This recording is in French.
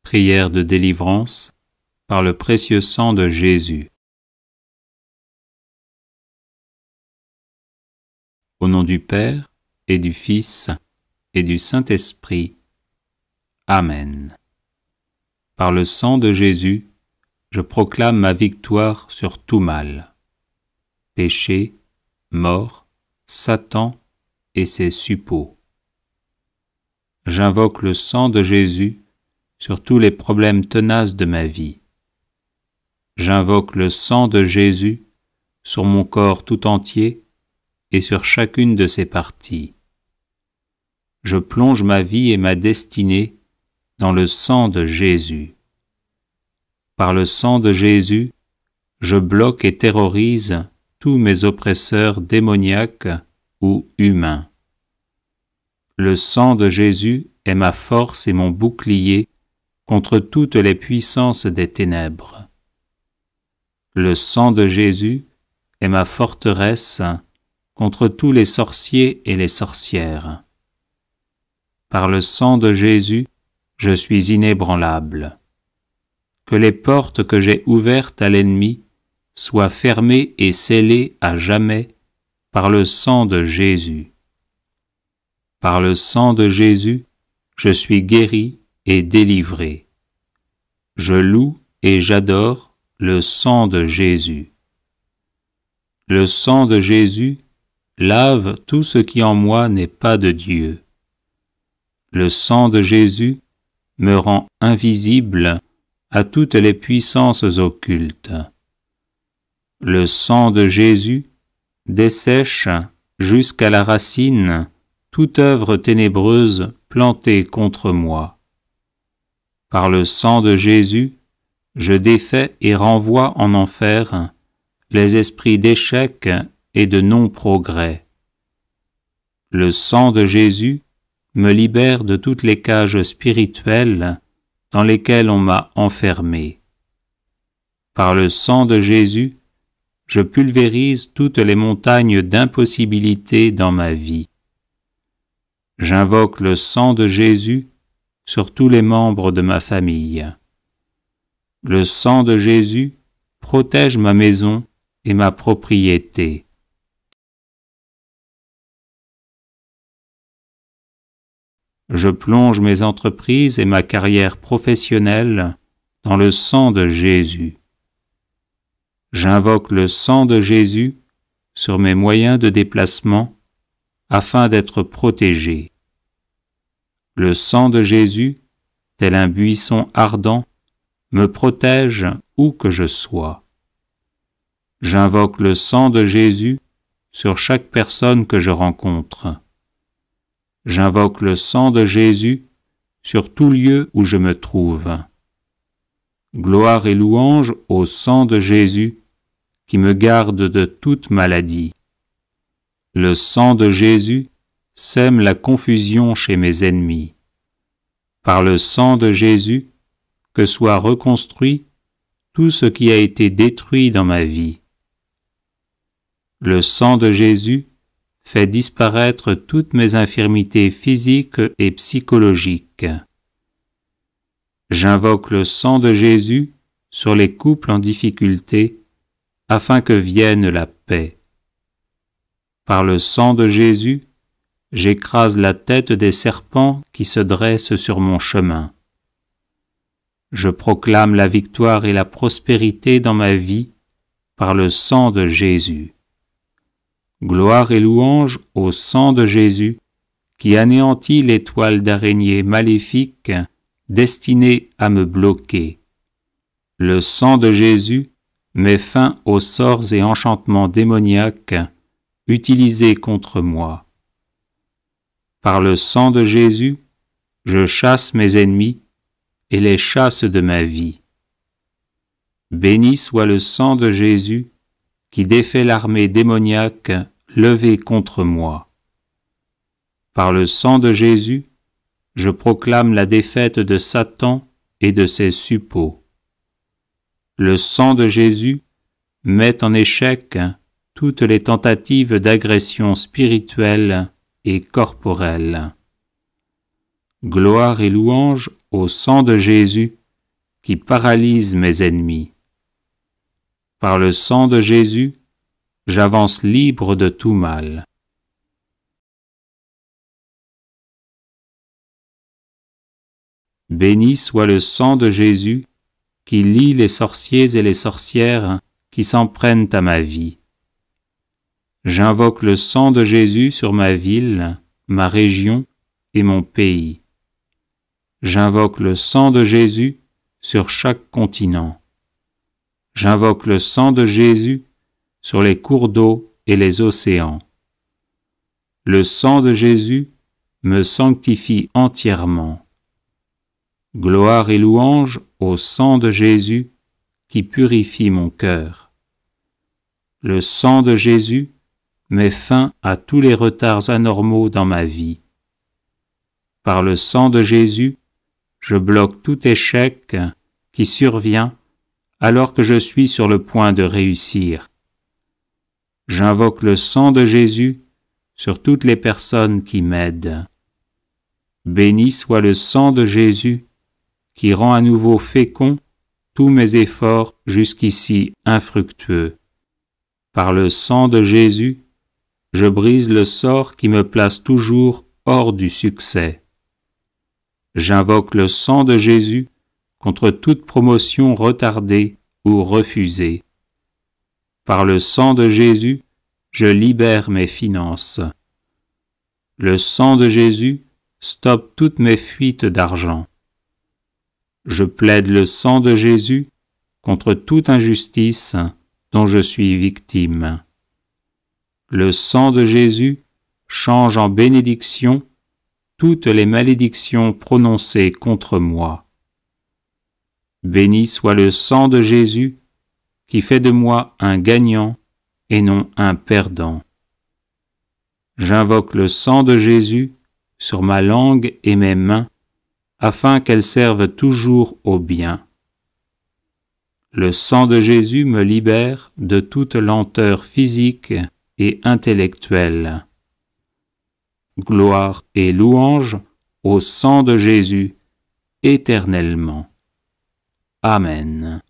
Prière de délivrance par le précieux sang de Jésus. Au nom du Père, et du Fils, et du Saint-Esprit. Amen. Par le sang de Jésus, je proclame ma victoire sur tout mal. Péché, mort, Satan et ses suppôts. J'invoque le sang de Jésus sur tous les problèmes tenaces de ma vie. J'invoque le sang de Jésus sur mon corps tout entier et sur chacune de ses parties. Je plonge ma vie et ma destinée dans le sang de Jésus. Par le sang de Jésus, je bloque et terrorise tous mes oppresseurs démoniaques ou humains. Le sang de Jésus est ma force et mon bouclier contre toutes les puissances des ténèbres. Le sang de Jésus est ma forteresse contre tous les sorciers et les sorcières. Par le sang de Jésus, je suis inébranlable. Que les portes que j'ai ouvertes à l'ennemi soient fermées et scellées à jamais par le sang de Jésus. Par le sang de Jésus, je suis guéri et délivré. Je loue et j'adore le sang de Jésus. Le sang de Jésus lave tout ce qui en moi n'est pas de Dieu. Le sang de Jésus me rend invisible à toutes les puissances occultes. Le sang de Jésus dessèche jusqu'à la racine toute œuvre ténébreuse plantée contre moi. Par le sang de Jésus, je défais et renvoie en enfer les esprits d'échec et de non-progrès. Le sang de Jésus me libère de toutes les cages spirituelles dans lesquelles on m'a enfermé. Par le sang de Jésus, je pulvérise toutes les montagnes d'impossibilités dans ma vie. J'invoque le sang de Jésus sur tous les membres de ma famille. Le sang de Jésus protège ma maison et ma propriété. Je plonge mes entreprises et ma carrière professionnelle dans le sang de Jésus. J'invoque le sang de Jésus sur mes moyens de déplacement afin d'être protégé. Le sang de Jésus, tel un buisson ardent, me protège où que je sois. J'invoque le sang de Jésus sur chaque personne que je rencontre. J'invoque le sang de Jésus sur tout lieu où je me trouve. Gloire et louange au sang de Jésus qui me garde de toute maladie. Le sang de Jésus sème la confusion chez mes ennemis. Par le sang de Jésus, que soit reconstruit tout ce qui a été détruit dans ma vie. Le sang de Jésus fait disparaître toutes mes infirmités physiques et psychologiques. J'invoque le sang de Jésus sur les couples en difficulté afin que vienne la paix. Par le sang de Jésus, j'écrase la tête des serpents qui se dressent sur mon chemin. Je proclame la victoire et la prospérité dans ma vie par le sang de Jésus. Gloire et louange au sang de Jésus qui anéantit les toiles d'araignée maléfiques destinées à me bloquer. Le sang de Jésus met fin aux sorts et enchantements démoniaques utilisés contre moi. Par le sang de Jésus, je chasse mes ennemis et les chasse de ma vie. Béni soit le sang de Jésus qui défait l'armée démoniaque levée contre moi. Par le sang de Jésus, je proclame la défaite de Satan et de ses suppôts. Le sang de Jésus met en échec toutes les tentatives d'agression spirituelle et corporelle. Gloire et louange au sang de Jésus qui paralyse mes ennemis. Par le sang de Jésus, j'avance libre de tout mal. Béni soit le sang de Jésus qui lie les sorciers et les sorcières qui s'en prennent à ma vie. J'invoque le sang de Jésus sur ma ville, ma région et mon pays. J'invoque le sang de Jésus sur chaque continent. J'invoque le sang de Jésus sur les cours d'eau et les océans. Le sang de Jésus me sanctifie entièrement. Gloire et louange au sang de Jésus qui purifie mon cœur. Le sang de Jésus met fin à tous les retards anormaux dans ma vie. Par le sang de Jésus, je bloque tout échec qui survient alors que je suis sur le point de réussir. J'invoque le sang de Jésus sur toutes les personnes qui m'aident. Béni soit le sang de Jésus qui rend à nouveau fécond tous mes efforts jusqu'ici infructueux. Par le sang de Jésus, je brise le sort qui me place toujours hors du succès. J'invoque le sang de Jésus contre toute promotion retardée ou refusée. Par le sang de Jésus, je libère mes finances. Le sang de Jésus stoppe toutes mes fuites d'argent. Je plaide le sang de Jésus contre toute injustice dont je suis victime. Le sang de Jésus change en bénédiction toutes les malédictions prononcées contre moi. Béni soit le sang de Jésus qui fait de moi un gagnant et non un perdant. J'invoque le sang de Jésus sur ma langue et mes mains afin qu'elles servent toujours au bien. Le sang de Jésus me libère de toute lenteur physique et intellectuelle. Gloire et louange au sang de Jésus éternellement. Amen.